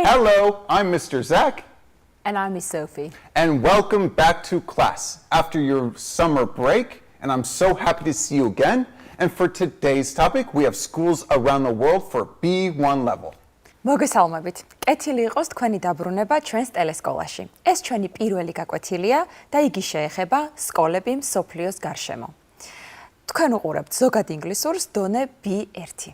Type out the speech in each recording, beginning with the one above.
Hello, I'm Mr. Zach. And I'm Miss Sophie. And welcome back to class after your summer break. And I'm so happy to see you again. And for today's topic, we have schools around the world for B1 level. მოგესალმებით. კეთილი იყოს თქვენი დაბრუნება ჩვენს ტელესკოლაში. ეს ჩვენი პირველი გაკვეთილია და იგი შეეხება სკოლები მსოფლიოს გარშემო. თქვენ უყურებთ ზოგად ინგლისურს დონე B1.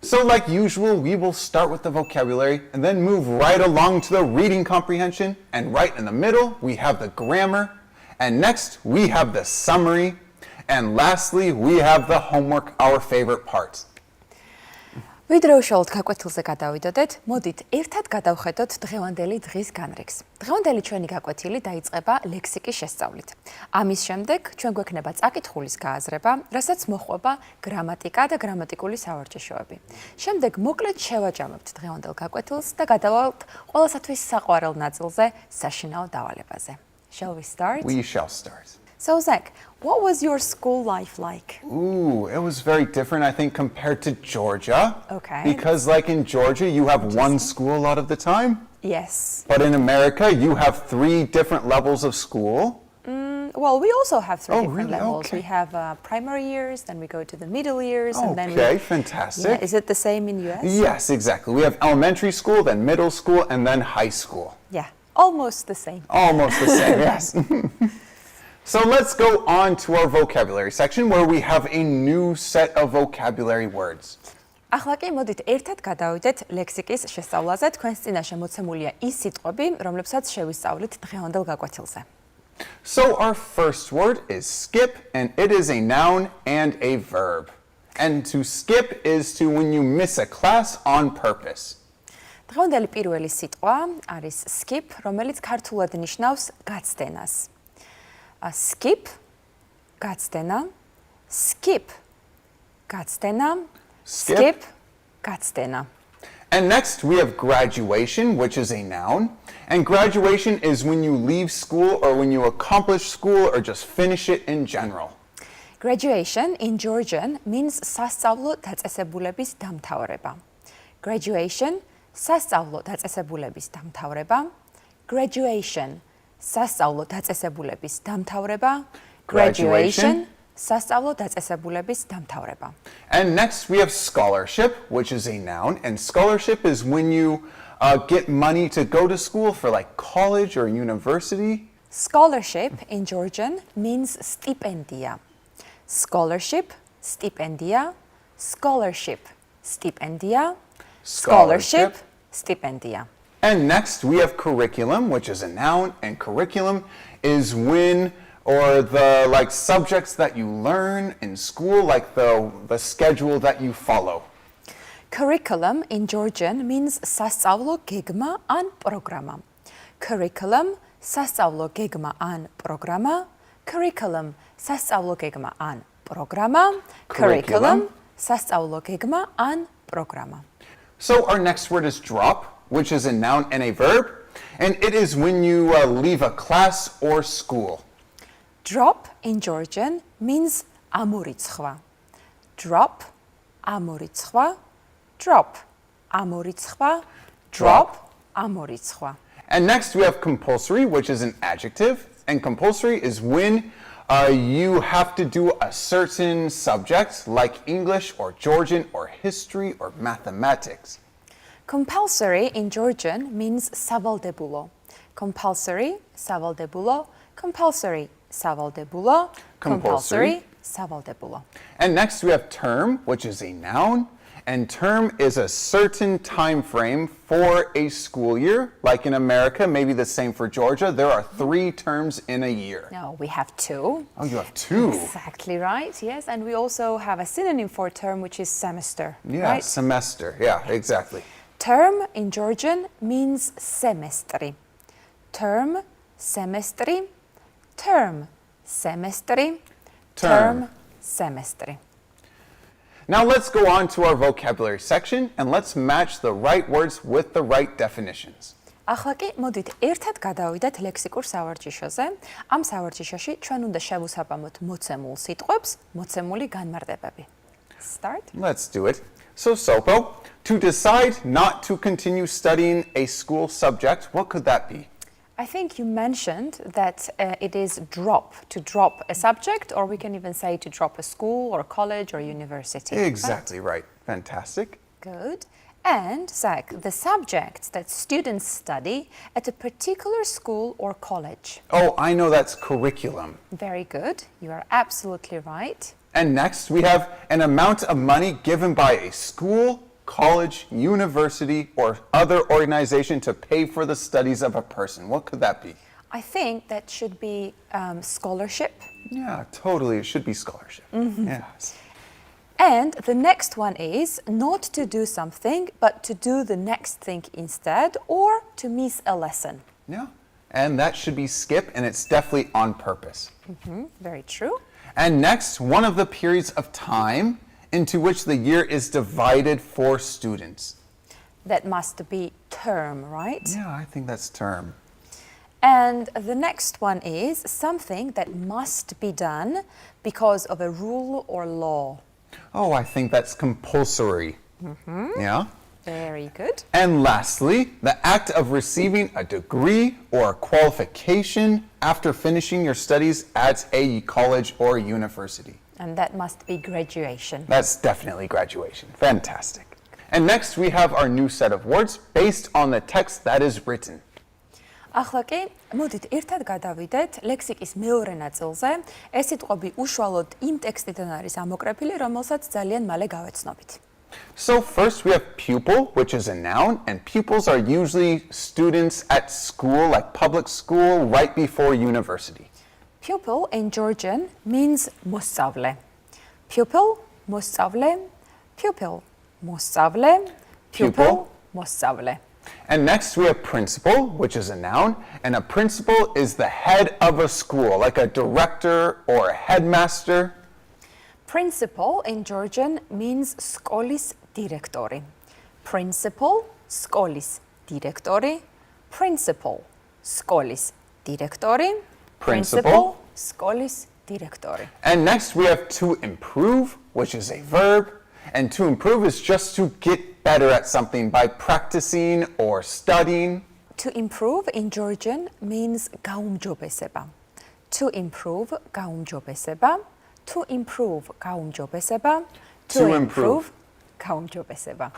So like usual, we will start with the vocabulary and then move right along to the reading comprehension. And right in the middle, we have the grammar. And next, we have the summary. And lastly, we have the homework, our favorite part. ვიდრე უშუალოდ გაკვეთილზე გადავიდოდეთ, მოდით ერთად გადავხედოთ დღევანდელი დღის განრიგს. დღევანდელი ჩვენი გაკვეთილი დაიწყება ლექსიკის შესწავლით. ამის შემდეგ ჩვენ გვექნება წაკითხულის გააზრება, რასაც მოჰყვება გრამატიკა და გრამატიკული სავარჯიშოები. შემდეგ მოკლედ შევაჯამებთ დღევანდელ გაკვეთილს და გადავალთ ყველასათვის საყვარელ ნაწილზე, საშინაო დავალებაზე. Shall we start? We shall start. So Zach, what was your school life like? Ooh, it was very different, I think, compared to Georgia. Okay. Because like in Georgia, you have one school a lot of the time. Yes. But in America, you have 3 different levels of school. Well, we also have 3 different really? levels. Okay. We have primary years, then we go to the middle years, and then Okay, we... fantastic. Yeah, is it the same in US? Yes, exactly. We have elementary school, then middle school, and then high school. Yeah, almost the same. Almost the same, yes. So let's go on to our vocabulary section where we have a new set of vocabulary words. ახლა კი მოდით ერთად გადავიდეთ ლექსიკის შესწავლაზე. თქვენს წინაშე მოცემულია ის სიტყვები, რომლებსაც შევისწავლით დღევანდელ გაკვეთილზე. So our first word is skip, and it is a noun and a verb. And to skip is to when you miss a class on purpose. დღევანდელი პირველი სიტყვა არის skip, რომელიც ქართულად ნიშნავს გაცდენას. Skip, გაცდენა, skip, გაცდენა, skip, გაცდენა. And next we have graduation, which is a noun. And graduation is when you leave school or when you accomplish school or just finish it in general. Graduation in Georgian means სასწავლო დაწესებულების დამთავრება. Graduation, სასწავლო დაწესებულების დამთავრება. Graduation, სასწავლო დაწესებულების დამთავრება. Graduation, სასწავლო დაწესებულების დამთავრება. And next we have scholarship, which is a noun. And scholarship is when you get money to go to school for like college or university. Scholarship in Georgian means სტიპენდია. Scholarship, სტიპენდია. Scholarship, სტიპენდია. Scholarship, სტიპენდია. And next we have curriculum, which is a noun, and curriculum is when or the like subjects that you learn in school, like the schedule that you follow. Curriculum in Georgian means სასწავლო გეგმა ან პროგრამა. Curriculum, სასწავლო გეგმა ან პროგრამა. Curriculum, სასწავლო გეგმა ან პროგრამა. Curriculum, სასწავლო გეგმა ან პროგრამა. So our next word is drop, which is a noun and a verb, and it is when you leave a class or school. Drop in Georgian means ამორიცხვა. Drop, ამორიცხვა. Drop, ამორიცხვა. Drop, ამორიცხვა. And next we have compulsory, which is an adjective, and compulsory is when you have to do a certain subject like English or Georgian or history or mathematics. Compulsory in Georgian means სავალდებულო. Compulsory, სავალდებულო. Compulsory, სავალდებულო. Compulsory, სავალდებულო. And next we have term, which is a noun, and term is a certain time frame for a school year. Like in America, maybe the same for Georgia, there are 3 terms in a year. No, we have 2. Oh, you have 2. Exactly right, yes. And we also have a synonym for term, which is semester. Yeah, right? semester. Yeah, exactly. Term in Georgian means semestri. Term, semestri. Term, semestri. Term, semestri. Now let's go on to our vocabulary section and let's match the right words with the right definitions. ახლა კი მოდით ერთად გადავიდეთ ლექსიკურ სავარჯიშოზე. ამ სავარჯიშოში ჩვენ უნდა შევუსაბამოთ მოცემულ სიტყვებს, მოცემული განმარტებები. Start. Let's do it. So, Sopo, to decide not to continue studying a school subject, what could that be? I think you mentioned that it is to drop a subject, or we can even say to drop a school or a college or university. Exactly right. Fantastic. Good. And, Zach, the subjects that students study at a particular school or college. Oh, I know that's curriculum. Very good. You are absolutely right. And next, we have an amount of money given by a school, college, university, or other organization to pay for the studies of a person. What could that be? I think that should be scholarship. Yeah, totally. It should be scholarship. Yes. And the next one is not to do something, but to do the next thing instead, or to miss a lesson. Yeah. And that should be skip, and it's definitely on purpose. Very true. And next, one of the periods of time into which the year is divided for students. That must be term, right? Yeah, I think that's term. And the next one is something that must be done because of a rule or law. Oh, I think that's compulsory. Yeah. Very good. And lastly, the act of receiving a degree or a qualification after finishing your studies at a college or university. And that must be graduation. That's definitely graduation. Fantastic. And next we have our new set of words based on the text that is written. ახლა კი, მოდით ერთად გადავიდეთ ლექსიკის მეორე ნაწილზე. ეს სიტყვები უშუალოდ იმ ტექსტიდან არის ამოკრეფილი, რომელსაც ძალიან მალე გავეცნობით. So first we have pupil, which is a noun, and pupils are usually students at school, like public school, right before university. Pupil in Georgian means მოსწავლე. Pupil, მოსწავლე, pupil, მოსწავლე, pupil, მოსწავლე. And next we have principal, which is a noun, and a principal is the head of a school, like a director or a headmaster. Principal in Georgian means skolis direktori. Principal, skolis direktori. Principal, skolis direktori. Principal, skolis direktori. And next we have to improve, which is a verb, and to improve is just to get better at something by practicing or studying. To improve in Georgian means გაუმჯობესება. To improve, გაუმჯობესება. To improve, გაუმჯობესება. To improve. გაუმჯობესება.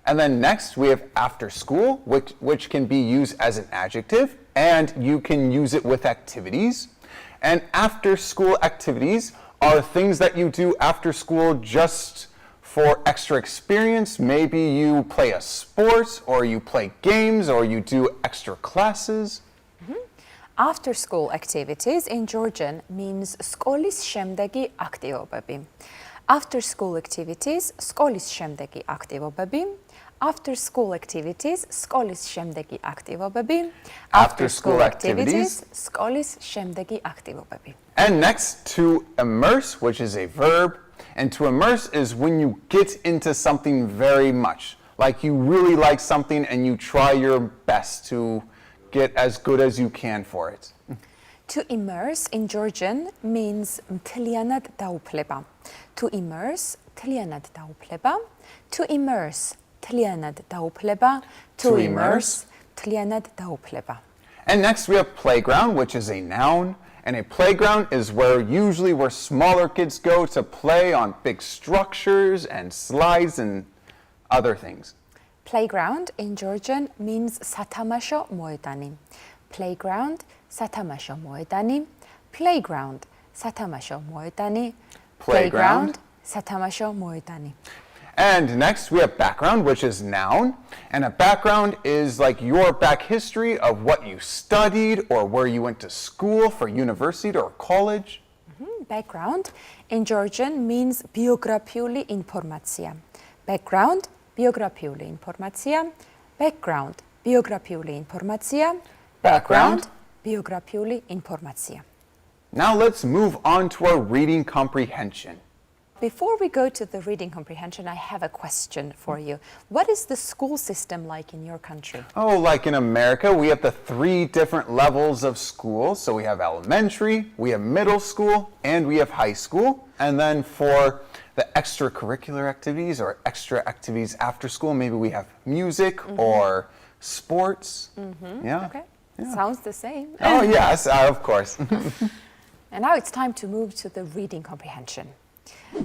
And then next we have after school, which can be used as an adjective, and you can use it with activities. And after school activities are things that you do after school just for extra experience. Maybe you play a sport, or you play games, or you do extra classes. After school activities in Georgian means სკოლის შემდეგი აქტივობები. After school activities, სკოლის შემდეგი აქტივობები. After school activities, სკოლის შემდეგი აქტივობები. After school activities, სკოლის შემდეგი აქტივობები. And next, to immerse, which is a verb. And to immerse is when you get into something very much. Like you really like something and you try your best to get as good as you can for it. To immerse in Georgian means მთლიანად დაუფლება. To immerse, მთლიანად დაუფლება. To immerse, მთლიანად დაუფლება. To immerse, მთლიანად დაუფლება. And next we have playground, which is a noun. And a playground is where smaller kids go to play on big structures and slides and other things. Playground in Georgian means სათამაშო მოედანი. Playground, სათამაშო მოედანი. Playground, სათამაშო მოედანი. Playground. სათამაშო მოედანი. And next we have background, which is noun. And a background is like your back history of what you studied or where you went to school for university or college. Background in Georgian means biografიული ინფორმაცია. Background, biografიული ინფორმაცია. Background, biografიული ინფორმაცია. Background. biografიული ინფორმაცია. Now let's move on to our reading comprehension. before we go to the reading comprehension, I have a question for you. What is the school system like in your country? Oh, like in America, we have the 3 different levels of school. So we have elementary, we have middle school, and we have high school. And then for the extracurricular activities or extra activities after school, maybe we have music or sports. Yeah. Okay, Yeah. sounds the same. Oh, yes, of course. And now it's time to move to the reading comprehension.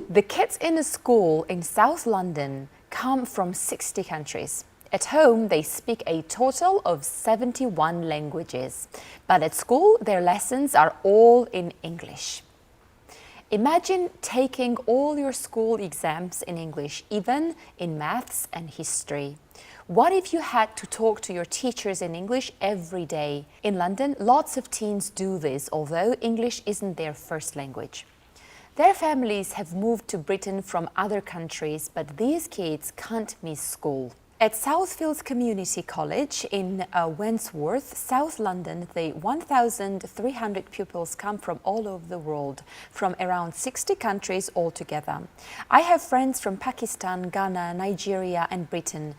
The kids in a school in South London come from 60 countries. At home, they speak a total of 71 languages, but at school, their lessons are all in English. Imagine taking all your school exams in English, even in maths and history. What if you had to talk to your teachers in English every day? In London, lots of teens do this, although English isn't their first language. Their families have moved to Britain from other countries, but these kids can't miss school. At Southfields Community College in Wandsworth, South London, the 1,300 pupils come from all over the world, from around 60 countries altogether. I have friends from Pakistan, Ghana, Nigeria and Britain.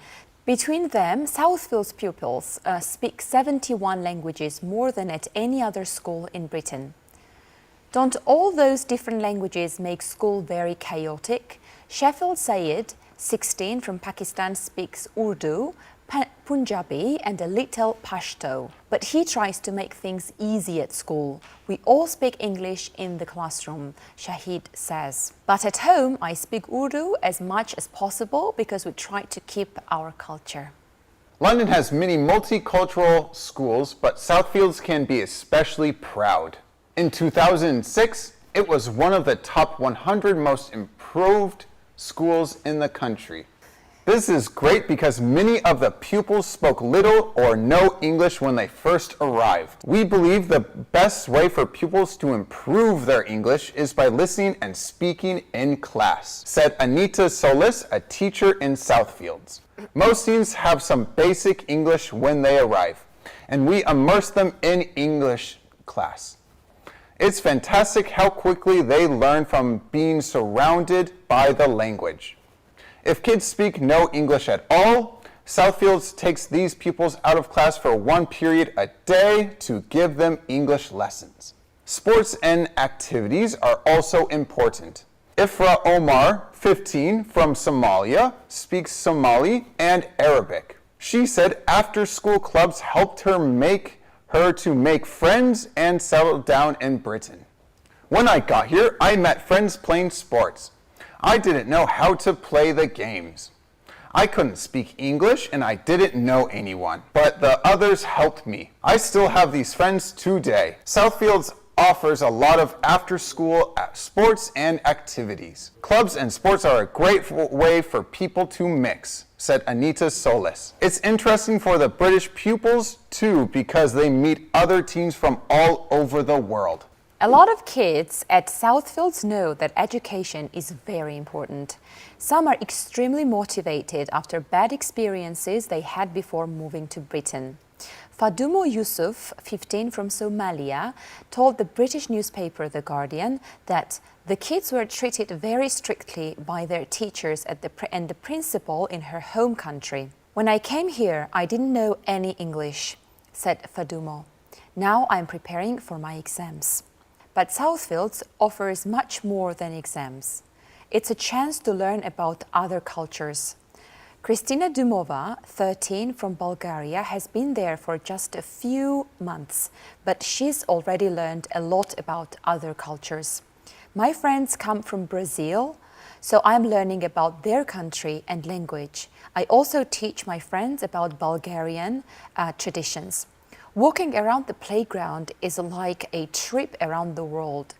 Between them, Southfields pupils speak 71 languages, more than at any other school in Britain. Don't all those different languages make school very chaotic? Sheffield Sayed, 16, from Pakistan, speaks Urdu, Punjabi and a little Pashto. But he tries to make things easy at school. We all speak English in the classroom, Shahid says. But at home, I speak Urdu as much as possible because we try to keep our culture. London has many multicultural schools, but Southfields can be especially proud. In 2006, it was one of the top 100 most improved schools in the country. This is great because many of the pupils spoke little or no English when they first arrived. We believe the best way for pupils to improve their English is by listening and speaking in class, said Anita Solis, a teacher in Southfields. Most students have some basic English when they arrive, and we immerse them in English class. It's fantastic how quickly they learn from being surrounded by the language. If kids speak no English at all, Southfields takes these pupils out of class for 1 period a day to give them English lessons. Sports and activities are also important. Ifra Omar, 15, from Somalia, speaks Somali and Arabic. She said after-school clubs helped her to make friends and settle down in Britain. When I got here, I met friends playing sports. I didn't know how to play the games. I couldn't speak English and I didn't know anyone, but the others helped me. I still have these friends today. Southfields offers a lot of after-school sports and activities. Clubs and sports are a great way for people to mix, said Anita Solis. It's interesting for the British pupils too because they meet other teens from all over the world. A lot of kids at Southfields know that education is very important. Some are extremely motivated after bad experiences they had before moving to Britain. Fadumo Yusuf, 15, from Somalia, told the British newspaper The Guardian that the kids were treated very strictly by their teachers and the principal in her home country. When I came here, I didn't know any English, said Fadumo. Now I'm preparing for my exams. But Southfields offers much more than exams. It's a chance to learn about other cultures. Kristina Dumova, 13, from Bulgaria, has been there for just a few months, but she's already learned a lot about other cultures. My friends come from Brazil, so I'm learning about their country and language. I also teach my friends about Bulgarian traditions. Walking around the playground is like a trip around the world.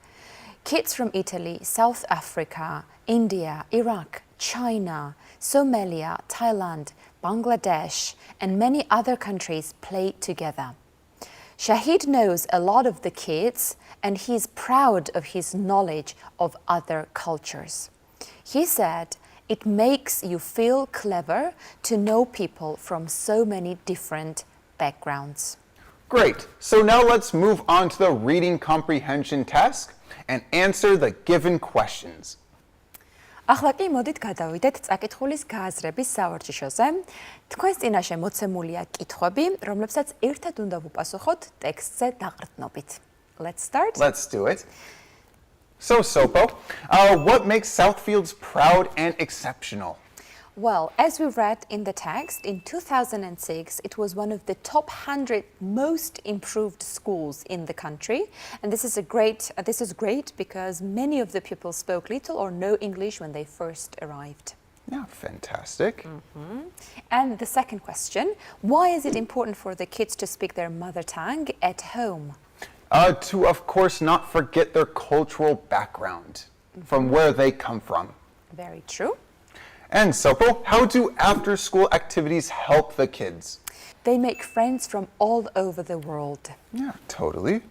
Kids from Italy, South Africa, India, Iraq, China, Somalia, Thailand, Bangladesh, and many other countries play together. Shahid knows a lot of the kids, and he's proud of his knowledge of other cultures. He said, "It makes you feel clever to know people from so many different backgrounds." Great. So now let's move on to the reading comprehension task and answer the given questions. ახლა კი მოდით გადავიდეთ წაკითხulis გააზრების სავარჯიშოზე. თქვენს წინაშე მოცემულია კითხვები, რომლებსაც ერთად უნდა ვუპასუხოთ ტექსტზე დაყრდნობით. Let's start. Let's do it. So, Sopo, what makes Southfields proud and exceptional? Well, as we read in the text, in 2006, it was one of the top 100 most improved schools in the country. And this is great because many of the pupils spoke little or no English when they first arrived. Yeah, fantastic. And the second question, why is it important for the kids to speak their mother tongue at home? To, of course, not forget their cultural background from where they come from. Very true. And Sopo, how do after-school activities help the kids? They make friends from all over the world. Yeah, totally.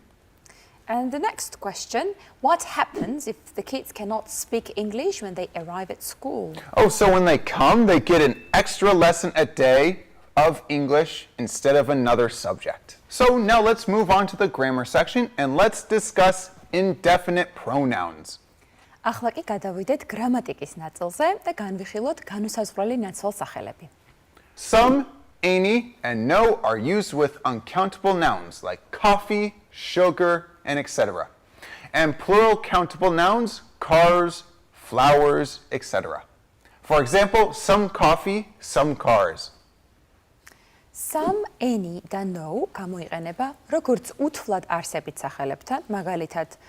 And the next question, what happens if the kids cannot speak English when they arrive at school? Oh, so when they come, they get an extra lesson a day of English instead of another subject. So now let's move on to the grammar section and let's discuss indefinite pronouns. ახლა კი გადავიდეთ გრამატიკის ნაწილზე და განვიხილოთ განუსაზღვრელი ნაცვალსახელები. Some, any, and no are used with uncountable nouns like coffee, sugar, and etc. And plural countable nouns, cars, flowers, etc. For example, some coffee, some cars. Some, any და no გამოიყენება როგორც უთვლად არსებით სახელებთან, მაგალითად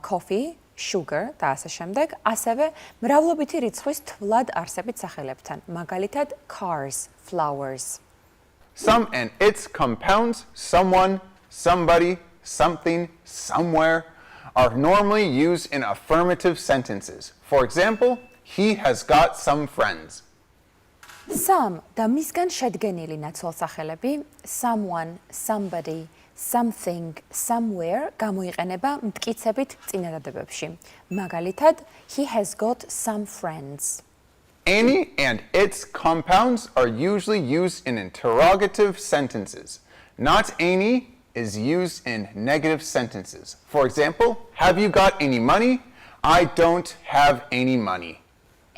coffee, sugar და ასე შემდეგ, ასევე მრავლობითი რიცხვის თვლად არსებით სახელებთან, მაგალითად cars, flowers. Some and its compounds, someone, somebody, something, somewhere, are normally used in affirmative sentences. For example, he has got some friends. Some და მისგან შედგენილი ნაცვალსახელები someone, somebody, something, somewhere გამოიყენება მტკიცებით წინადადებებში. მაგალითად, he has got some friends. Any and its compounds are usually used in interrogative sentences. Not any is used in negative sentences. For example, have you got any money? I don't have any money.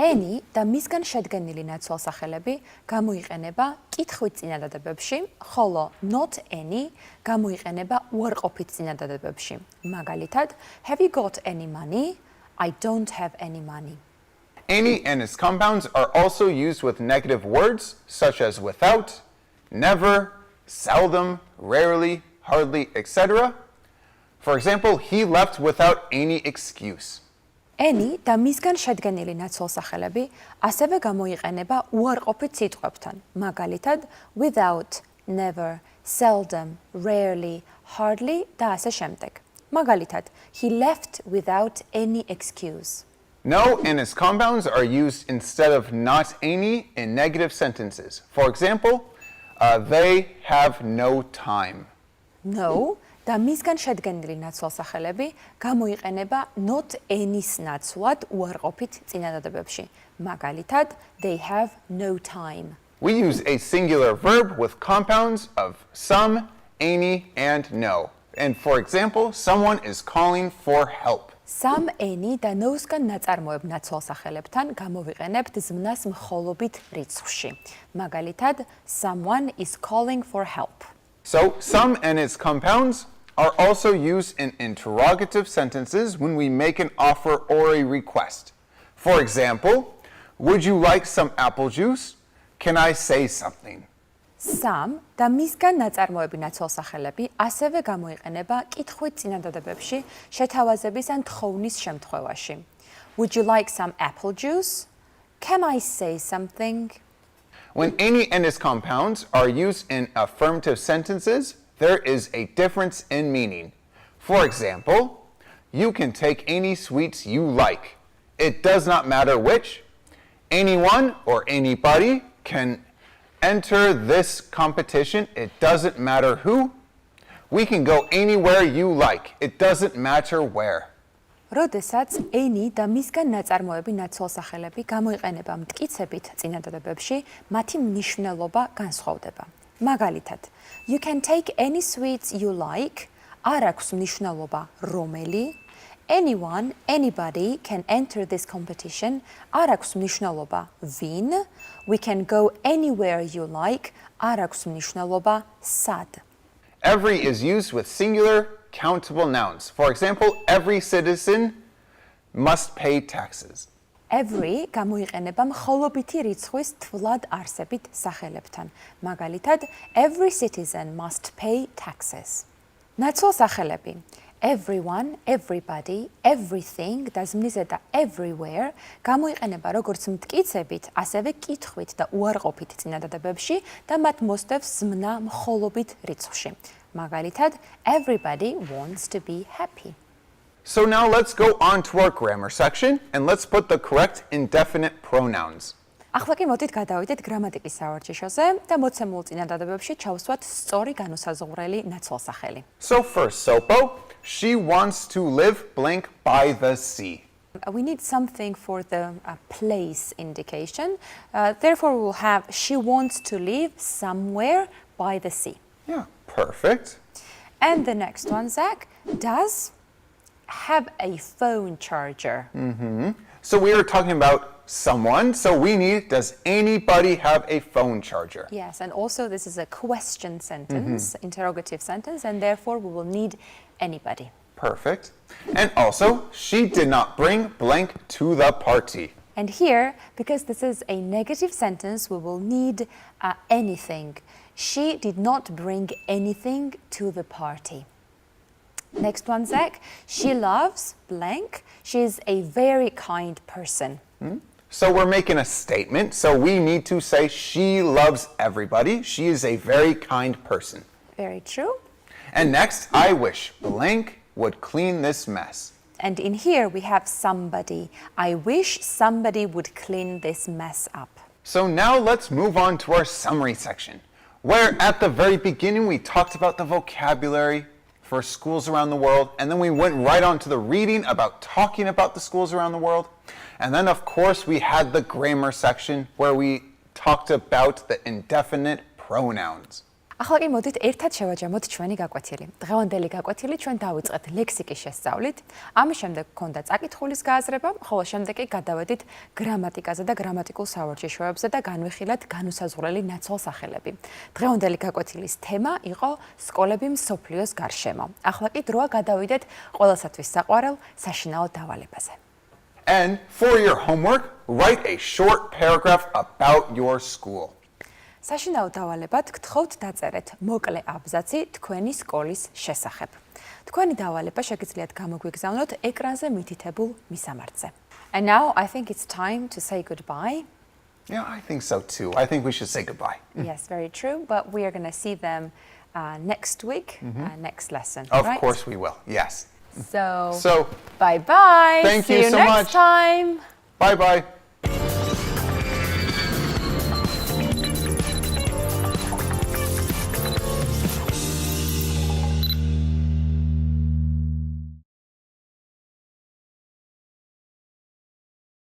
Any და მისგან შედგენილი ნაცვალსახელები გამოიყენება კითხვით წინადადებებში, ხოლო not any გამოიყენება უარყოფით წინადადებებში. მაგალითად, have you got any money? I don't have any money. Any and its compounds are also used with negative words such as without, never, seldom, rarely, hardly, etc. For example, he left without any excuse. Any და მისგან შედგენილი ნაცვალსახელები ასევე გამოიყენება უარყოფით სიტყვებთან. მაგალითად, without, never, seldom, rarely, hardly და ასე შემდეგ. მაგალითად, he left without any excuse. No and its compounds are used instead of not any in negative sentences. For example, they have no time. No და მისგან შედგენილი ნაცვალსახელები გამოიყენება not any-ს ნაცვლად უარყოფით წინადადებებში. მაგალითად, they have no time. We use a singular verb with compounds of some, any, and no. And for example, someone is calling for help. Some, any და no-სგან ნაწარმოებ ნაცვალსახელებთან გამოვიყენებთ ზმნას მხოლობით რიცხვში. მაგალითად, someone is calling for help. So, some and its compounds are also used in interrogative sentences when we make an offer or a request. For example, would you like some apple juice? Can I say something? Some და მისგან ნაწარმოები ნაცვალსახელები ასევე გამოიყენება კითხვით წინადადებებში შეთავაზების ან თხოვნის შემთხვევაში. Would you like some apple juice? Can I say something? When any and its compounds are used in affirmative sentences, there is a difference in meaning. For example, you can take any sweets you like. It does not matter which. Anyone or anybody can enter this competition. It doesn't matter who. We can go anywhere you like. It doesn't matter where. როდესაც any და მისგან ნაწარმოები ნაცვალსახელები გამოიყენება მტკიცებით წინადადებებში, მათი მნიშვნელობა განსხვავდება. მაგალითად, you can take any sweets you like, არ აქვს მნიშვნელობა რომელი, anyone, anybody can enter this competition. არ აქვს მნიშვნელობა ვინ. We can go anywhere you like. არ აქვს მნიშვნელობა სად. Every is used with singular countable nouns. For example, every citizen must pay taxes. Every გამოიყენება მხოლობითი რიცხვის თვლად არსებით სახელებთან. მაგალითად, every citizen must pay taxes. ნაცვალ სახელები. Everyone, everybody, everything და ზმნიზე და everywhere გამოიყენება როგორც მტკიცებით, ასევე კითხვით და უარყოფით წინადადებებში და მათ მოსდევს ზმნა მხოლობით რიცხვში. მაგალითად, everybody wants to be happy. So now let's go on to our grammar section and let's put the correct indefinite pronouns. ახლა კი მოდით გადავიდეთ გრამატიკის სავარჯიშოზე და მოცემულ წინადადებებში ჩავსვათ სწორი განუსაზღვრელი ნაცვალსახელი. So first, Sopo, she wants to live blank by the sea. We need something for the place indication. Therefore, we will have she wants to live somewhere by the sea. Yeah, perfect. And the next one, Zach, does have a phone charger. So we are talking about someone, so we need, does anybody have a phone charger? Yes, and also this is a question sentence, interrogative sentence, and therefore we will need anybody. Perfect. And also, she did not bring blank to the party. And here, because this is a negative sentence, we will need anything. She did not bring anything to the party. Next one, Zach. She loves blank. She's a very kind person. So we're making a statement, so we need to say she loves everybody. She is a very kind person. Very true. And next, I wish blank would clean this mess. And in here we have somebody. I wish somebody would clean this mess up. So now let's move on to our summary section, where at the very beginning we talked about the vocabulary for schools around the world, and then we went right on to the reading about talking about the schools around the world. And then of course we had the grammar section where we talked about the indefinite pronouns. ახლა კი მოდით ერთად შევაჯამოთ ჩვენი გაკვეთილი. დღევანდელი გაკვეთილი ჩვენ დავიწყეთ ლექსიკის შესწავლით. ამის შემდეგ გქონდა წაკითხulis გააზრება, ხოლო შემდეგ კი გადავედით გრამატიკაზე და გრამატიკულ სავარჯიშოებზე და განვიხილეთ განუსაზღვრელი ნაცვალსახელები. დღევანდელი გაკვეთილის თემა იყო სკოლები მსოფლიოს გარშემო. ახლა კი დროა გადავიდეთ ყველასათვის საყვარელ საშინაო დავალებაზე. And for your homework, write a short paragraph about your school. საშინაო დავალებად გთხოვთ დაწერეთ მოკლე აბზაცი თქვენი სკოლის შესახებ. თქვენი დავალება შეგიძლიათ გამოგვიგზავნოთ ეკრანზე მითითებულ მისამართზე. And now I think it's time to say goodbye. Yeah, I think so too. I think we should say goodbye. Yes, very true, but we are going to see them next week, next lesson, Of right? course we will. Yes. So, So, bye-bye. Thank See you you so next much. time. bye-bye.